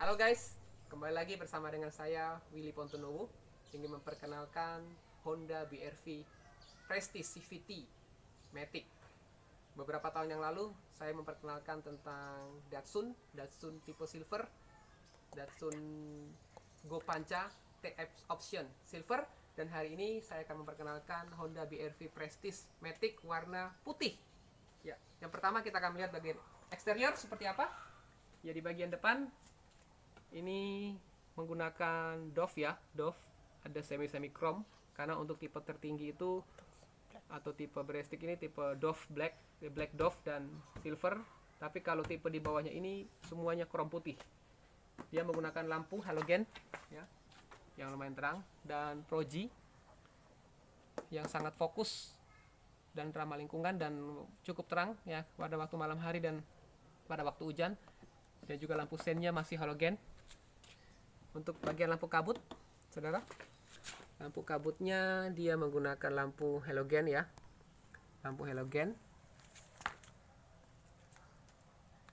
Halo guys, kembali lagi bersama dengan saya Willy Pontonowo. Ingin memperkenalkan Honda BR-V Prestige CVT Matic. Beberapa tahun yang lalu saya memperkenalkan tentang Datsun tipe Silver, Datsun Go Pancha TF Option Silver, dan hari ini saya akan memperkenalkan Honda BR-V Prestige Matic warna putih. Ya, yang pertama kita akan melihat bagian eksterior seperti apa. Ya, di bagian depan ini menggunakan Dove ya, Dove ada semi chrome karena untuk tipe tertinggi itu atau tipe breastic ini tipe Dove black Dove dan silver, tapi kalau tipe di bawahnya ini semuanya chrome putih. Dia menggunakan lampu halogen ya, yang lumayan terang, dan proji yang sangat fokus dan ramah lingkungan dan cukup terang ya pada waktu malam hari dan pada waktu hujan. Dan juga lampu sennya masih halogen. Untuk bagian lampu kabut, saudara, lampu kabutnya dia menggunakan lampu halogen ya, lampu halogen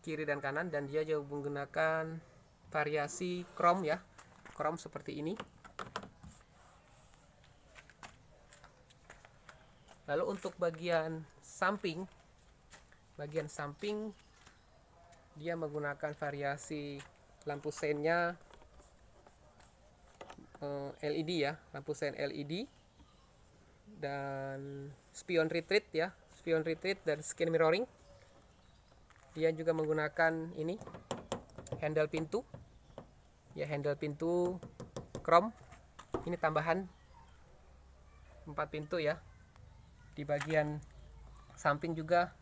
kiri dan kanan, dan dia juga menggunakan variasi chrome ya, chrome seperti ini. Lalu untuk bagian samping dia menggunakan variasi lampu sennya LED ya, lampu sen LED dan spion retreat ya, spion retreat dan skin mirroring. Dia juga menggunakan ini handle pintu ya, handle pintu chrome. Ini tambahan 4 pintu ya. Di bagian samping juga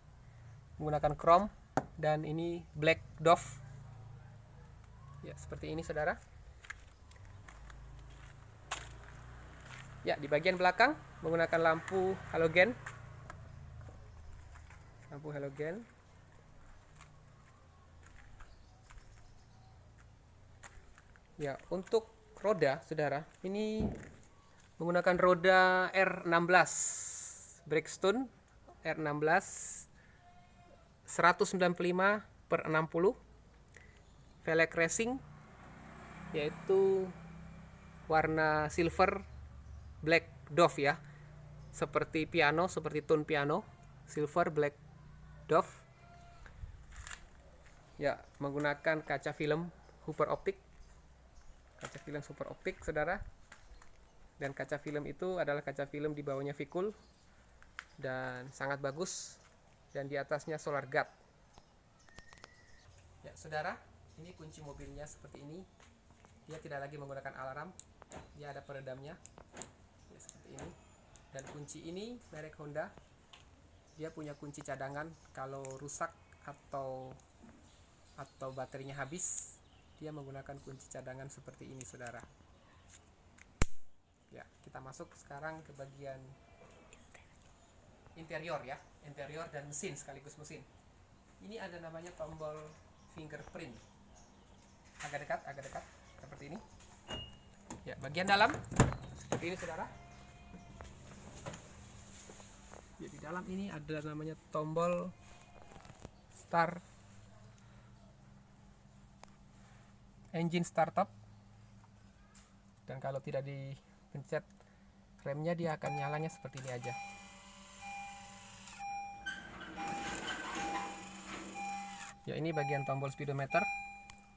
menggunakan chrome, dan ini black Dove ya, seperti ini saudara. Ya, di bagian belakang menggunakan lampu halogen. Lampu halogen. Ya, untuk roda, saudara, ini menggunakan roda R16 Bridgestone R16 195/60 velg racing, yaitu warna silver black Dove ya, seperti piano, seperti tone piano, silver black Dove ya. Menggunakan kaca film super optik, kaca film super optik saudara, dan kaca film itu adalah kaca film di bawahnya Vicul dan sangat bagus, dan di atasnya solar guard ya saudara. Ini kunci mobilnya seperti ini, dia tidak lagi menggunakan alarm, dia ada peredamnya ya, seperti ini. Dan kunci ini merek Honda, dia punya kunci cadangan kalau rusak atau baterainya habis, dia menggunakan kunci cadangan seperti ini saudara ya. Kita masuk sekarang ke bagian interior ya, interior dan mesin sekaligus mesin. Ini ada namanya tombol fingerprint, agak dekat seperti ini ya. Bagian dalam seperti ini saudara ya. Di dalam ini ada namanya tombol start, engine startup, dan kalau tidak dipencet remnya dia akan nyalanya seperti ini aja. Ya, ini bagian tombol speedometer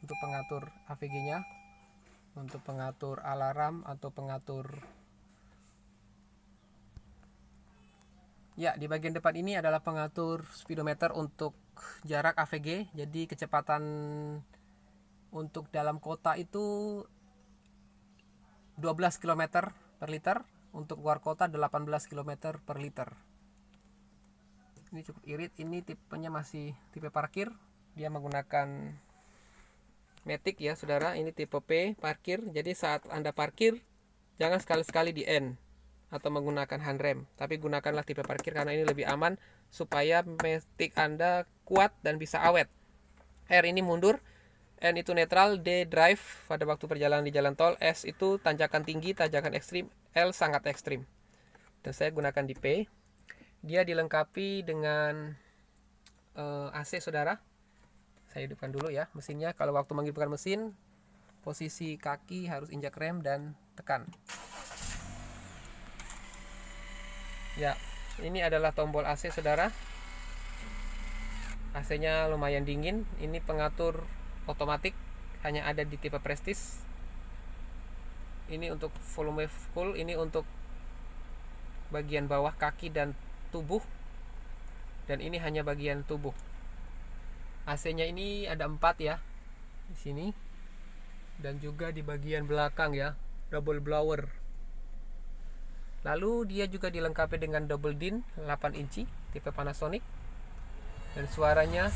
untuk pengatur AVG nya, untuk pengatur alarm atau pengatur. Ya, di bagian depan ini adalah pengatur speedometer untuk jarak AVG. Jadi kecepatan untuk dalam kota itu 12 km per liter, untuk luar kota 18 km per liter. Ini cukup irit. Ini tipenya masih tipe parkir, dia menggunakan Matic ya saudara. Ini tipe P parkir, jadi saat Anda parkir jangan sekali-sekali di N atau menggunakan handrem, tapi gunakanlah tipe parkir karena ini lebih aman supaya Matic Anda kuat dan bisa awet. R ini mundur, N itu netral, D drive pada waktu perjalanan di jalan tol, S itu tanjakan tinggi, tanjakan ekstrim, L sangat ekstrim. Dan saya gunakan di P. Dia dilengkapi dengan AC saudara. Saya hidupkan dulu ya mesinnya. Kalau waktu menghidupkan mesin, posisi kaki harus injak rem dan tekan. Ya, ini adalah tombol AC saudara. AC nya lumayan dingin. Ini pengatur otomatis, hanya ada di tipe Prestige. Ini untuk volume full, ini untuk bagian bawah kaki dan tubuh, dan ini hanya bagian tubuh. AC nya ini ada 4 ya di sini, dan juga di bagian belakang ya, double blower. Lalu dia juga dilengkapi dengan double din 8 inci tipe Panasonic, dan suaranya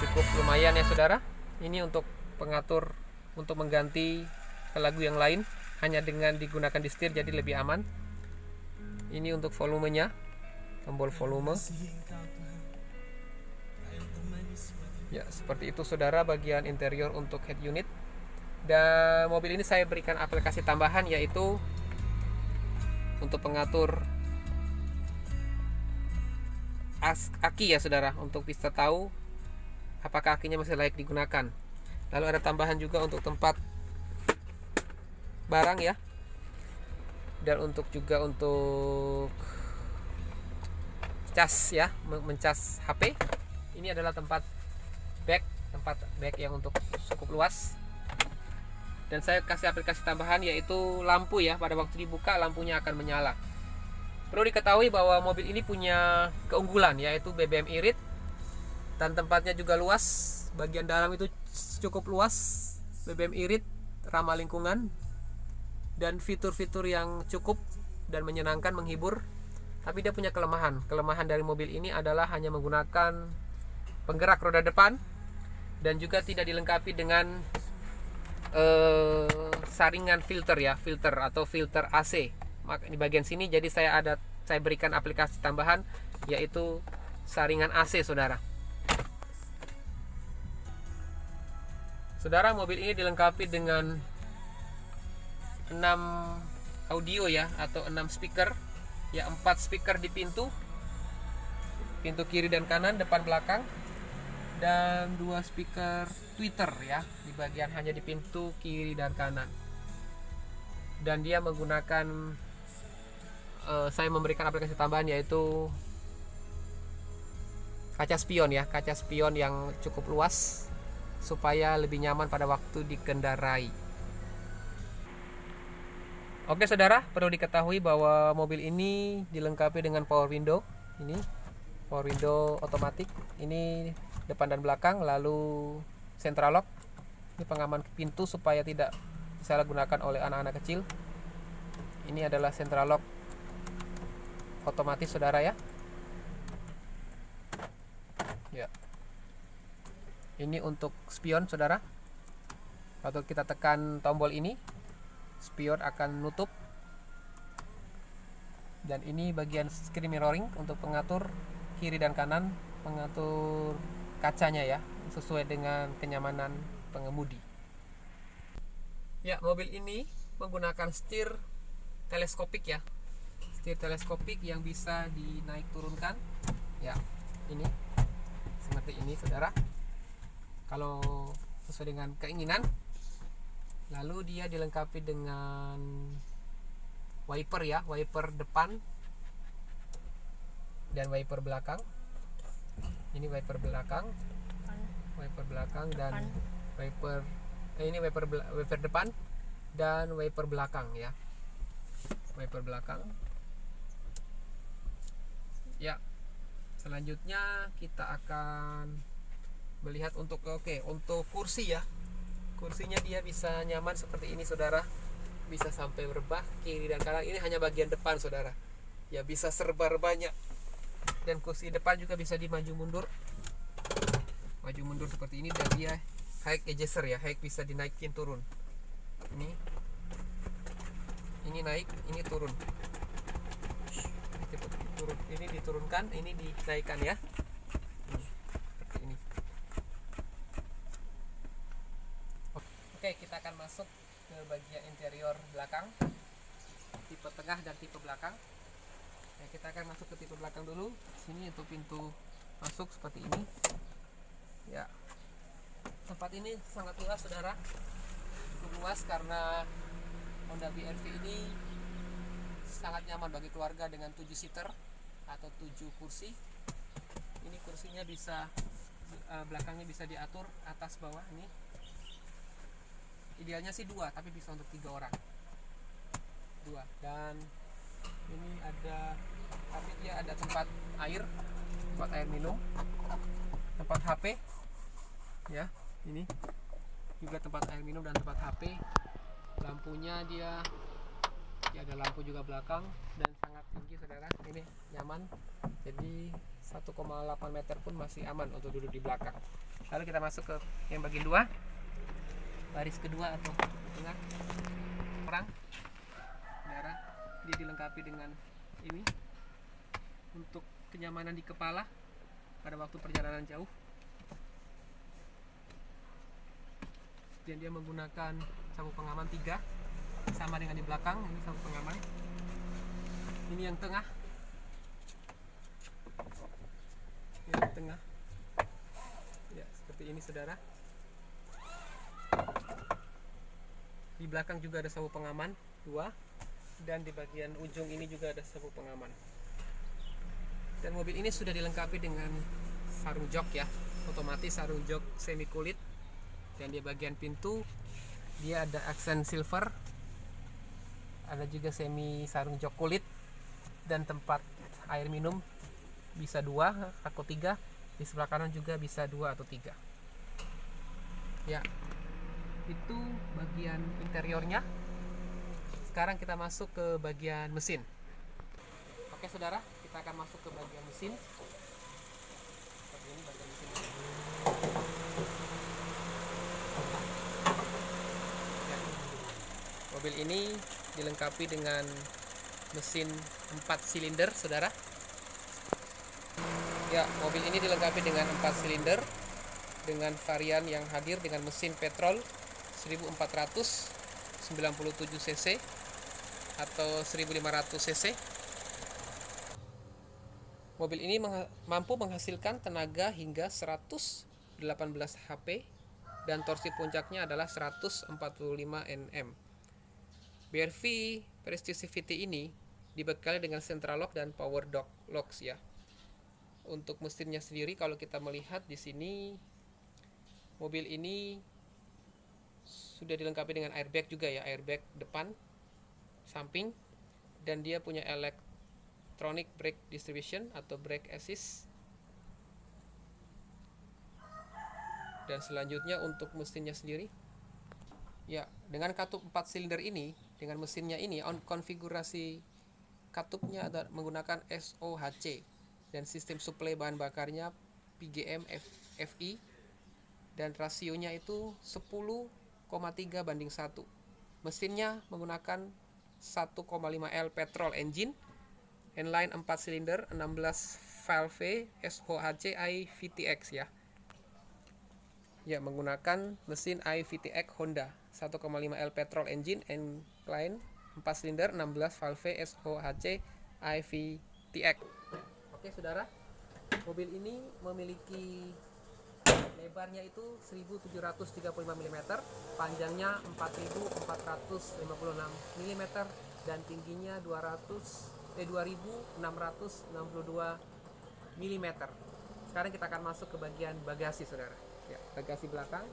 cukup lumayan ya saudara. Ini untuk pengatur untuk mengganti ke lagu yang lain, hanya dengan digunakan di setir, jadi lebih aman. Ini untuk volumenya, tombol volume. Ya, seperti itu saudara bagian interior untuk head unit. Dan mobil ini saya berikan aplikasi tambahan, yaitu untuk pengatur aki ya saudara, untuk bisa tahu apakah akinya masih layak digunakan. Lalu ada tambahan juga untuk tempat barang ya, dan untuk juga untuk cas ya, mencas HP. Ini adalah tempat bag yang untuk cukup luas. Dan saya kasih aplikasi tambahan, yaitu lampu ya. Pada waktu dibuka lampunya akan menyala. Perlu diketahui bahwa mobil ini punya keunggulan, yaitu BBM irit, dan tempatnya juga luas. Bagian dalam itu cukup luas, BBM irit, ramah lingkungan, dan fitur-fitur yang cukup dan menyenangkan, menghibur. Tapi dia punya kelemahan. Kelemahan dari mobil ini adalah hanya menggunakan penggerak roda depan, dan juga tidak dilengkapi dengan saringan filter ya, filter AC. Maka di bagian sini jadi saya berikan aplikasi tambahan, yaitu saringan AC saudara. Saudara, mobil ini dilengkapi dengan 6 audio ya, atau 6 speaker ya, 4 speaker di pintu kiri dan kanan, depan belakang, dan 2 speaker tweeter ya, di bagian hanya di pintu kiri dan kanan. Dan dia menggunakan saya memberikan aplikasi tambahan, yaitu kaca spion ya, kaca spion yang cukup luas supaya lebih nyaman pada waktu dikendarai. Oke saudara, perlu diketahui bahwa mobil ini dilengkapi dengan power window. Ini power window otomatis, ini depan dan belakang, lalu central lock. Ini pengaman pintu supaya tidak disalahgunakan oleh anak-anak kecil. Ini adalah central lock otomatis saudara ya. Ya. Ini untuk spion saudara. Kalau kita tekan tombol ini, spion akan nutup. Dan ini bagian screen mirroring untuk pengatur kiri dan kanan, pengatur kacanya ya, sesuai dengan kenyamanan pengemudi. Ya, mobil ini menggunakan setir teleskopik ya. Setir teleskopik yang bisa dinaik turunkan. Ya, ini seperti ini saudara. Kalau sesuai dengan keinginan. Lalu dia dilengkapi dengan wiper ya, wiper depan dan wiper belakang. Ini wiper belakang, dan wiper ini wiper depan dan wiper belakang ya. Wiper belakang. Ya. Selanjutnya kita akan melihat untuk untuk kursi ya. Kursinya dia bisa nyaman seperti ini saudara, bisa sampai rebah kiri dan kanan. Ini hanya bagian depan saudara ya, bisa serba-rebanya. Dan kursi depan juga bisa dimaju mundur seperti ini. Dan dia high adjuster ya, high bisa dinaikin turun. Ini naik, ini turun, ini diturunkan, ini dinaikkan ya. Seperti ini. Oke, kita akan masuk ke bagian interior belakang, tipe tengah dan tipe belakang. Nah, kita akan masuk ke tipe belakang dulu. Sini untuk pintu masuk seperti ini. Ya. Tempat ini sangat luas saudara, cukup luas karena Honda BRV ini sangat nyaman bagi keluarga dengan 7 seater atau 7 kursi. Ini kursinya bisa belakangnya bisa diatur atas bawah. Ini idealnya sih 2, tapi bisa untuk 3 orang. 2. Dan ini ada, tapi dia ada tempat air minum, tempat HP ya. Ini juga tempat air minum dan tempat HP. Lampunya dia ada lampu juga belakang dan sangat tinggi saudara. Ini nyaman, jadi 1,8 meter pun masih aman untuk duduk di belakang. Lalu kita masuk ke yang bagian 2, baris kedua atau tengah orang saudara. Dia dilengkapi dengan ini untuk kenyamanan di kepala pada waktu perjalanan jauh, dan dia menggunakan sabuk pengaman 3 sama dengan di belakang. Ini sabuk pengaman, ini yang tengah, ya seperti ini saudara. Di belakang juga ada sabuk pengaman 2, dan di bagian ujung ini juga ada sabuk pengaman. Dan mobil ini sudah dilengkapi dengan sarung jok ya, otomatis sarung jok semi kulit. Dan di bagian pintu dia ada aksen silver, ada juga semi sarung jok kulit, dan tempat air minum bisa 2 atau 3. Di sebelah kanan juga bisa 2 atau 3 ya. Itu bagian interiornya. Sekarang kita masuk ke bagian mesin. Oke saudara, kita akan masuk ke bagian mesin. Seperti ini bagian mesin. Ya. Mobil ini dilengkapi dengan mesin 4 silinder saudara. Ya, mobil ini dilengkapi dengan 4 silinder dengan varian yang hadir dengan mesin petrol 1497 cc atau 1500 cc. Mobil ini mampu menghasilkan tenaga hingga 118 HP dan torsi puncaknya adalah 145 Nm. BRV Prestige CVT ini dibekali dengan central lock dan power door locks ya. Untuk mesinnya sendiri, kalau kita melihat di sini, mobil ini sudah dilengkapi dengan airbag juga ya, airbag depan, samping, dan dia punya electronic brake distribution atau brake assist. Dan selanjutnya untuk mesinnya sendiri, ya dengan katup 4 silinder ini, dengan mesinnya ini, konfigurasi katupnya menggunakan SOHC. Dan sistem suplai bahan bakarnya PGM FI, dan rasionya itu 10,3:1. Mesinnya menggunakan 1,5 L petrol engine, inline 4 silinder 16 valve SOHC iVTX ya. Ya, menggunakan mesin iVTX Honda 1,5 L petrol engine, inline 4 silinder 16 valve SOHC iVTX. Oke saudara, mobil ini memiliki lebarnya itu 1735 mm, panjangnya 4456 mm, dan tingginya 2662 mm. Sekarang kita akan masuk ke bagian bagasi saudara. Ya, bagasi belakang.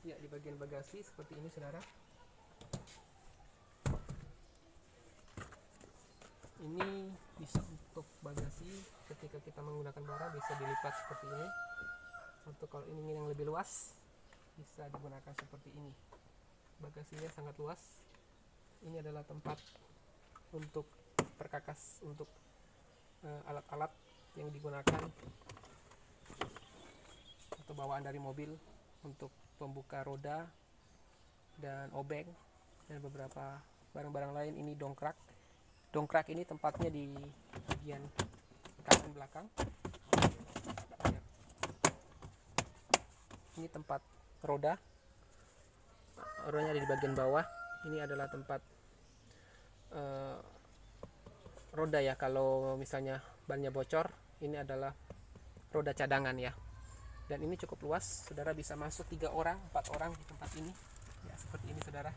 Ya, di bagian bagasi seperti ini saudara. Ini bisa untuk bagasi ketika kita menggunakan barang, bisa dilipat seperti ini. Atau kalau ini yang lebih luas, bisa digunakan seperti ini. Bagasinya sangat luas. Ini adalah tempat untuk perkakas untuk alat-alat yang digunakan atau bawaan dari mobil untuk pembuka roda dan obeng dan beberapa barang-barang lain. Ini dongkrak. Dongkrak ini tempatnya di bagian kanan belakang. Ya. Ini tempat roda. Rodanya ada di bagian bawah. Ini adalah tempat roda ya, kalau misalnya bannya bocor. Ini adalah roda cadangan ya. Dan ini cukup luas, saudara bisa masuk 3 orang, 4 orang di tempat ini ya, seperti ini saudara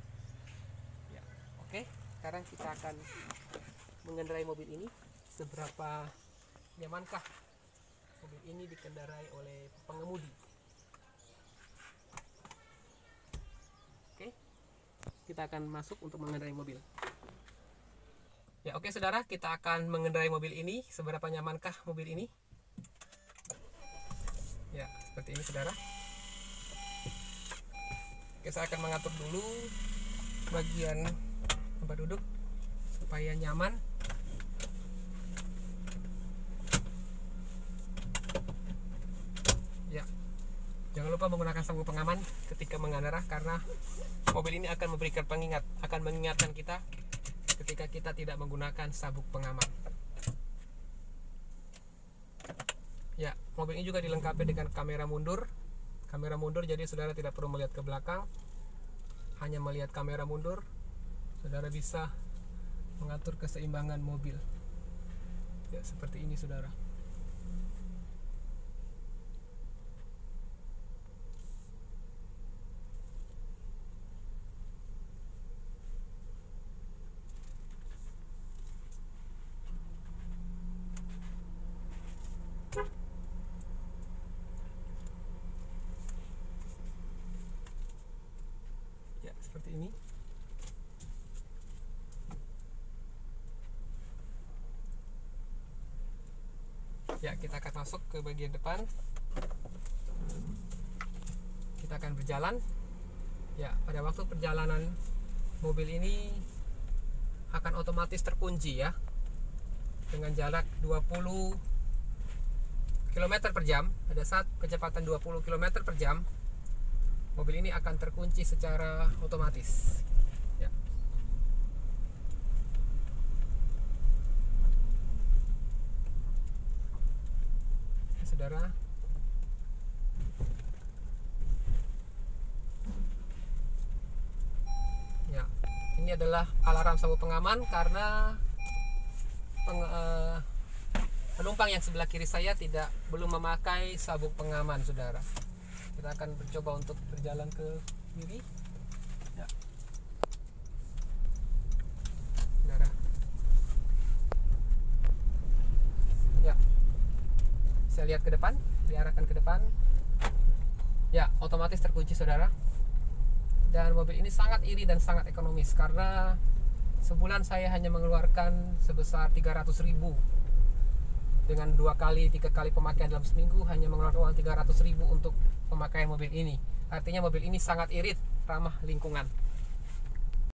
ya. Oke, sekarang kita akan mengendarai mobil ini. Seberapa nyamankah mobil ini dikendarai oleh pengemudi? Oke, kita akan masuk untuk mengendarai mobil ya. Oke saudara, kita akan mengendarai mobil ini. Seberapa nyamankah mobil ini ya, seperti ini saudara. Oke, saya akan mengatur dulu bagian tempat duduk supaya nyaman. Ya, jangan lupa menggunakan sabuk pengaman ketika mengendarai, karena mobil ini akan memberikan pengingat, akan mengingatkan kita ketika kita tidak menggunakan sabuk pengaman. Ya, mobil ini juga dilengkapi dengan kamera mundur. Kamera mundur, jadi saudara tidak perlu melihat ke belakang, hanya melihat kamera mundur. Saudara bisa mengatur keseimbangan mobil. Ya, seperti ini saudara. Ya, seperti ini. Ya, kita akan masuk ke bagian depan. Kita akan berjalan. Ya, pada waktu perjalanan mobil ini akan otomatis terkunci ya, dengan jarak 20 km per jam. Pada saat kecepatan 20 km per jam, mobil ini akan terkunci secara otomatis ya. Saudara, ya, ini adalah alarm sabuk pengaman karena penumpang yang sebelah kiri saya belum memakai sabuk pengaman saudara. Kita akan mencoba untuk berjalan ke kiri ya. Saudara ya, saya lihat ke depan, diarahkan ke depan ya, otomatis terkunci saudara. Dan mobil ini sangat iri dan sangat ekonomis, karena sebulan saya hanya mengeluarkan sebesar 300.000. Dengan 2 kali 3 kali pemakaian dalam seminggu, hanya mengeluarkan uang 300.000 untuk pemakaian mobil ini. Artinya mobil ini sangat irit, ramah lingkungan.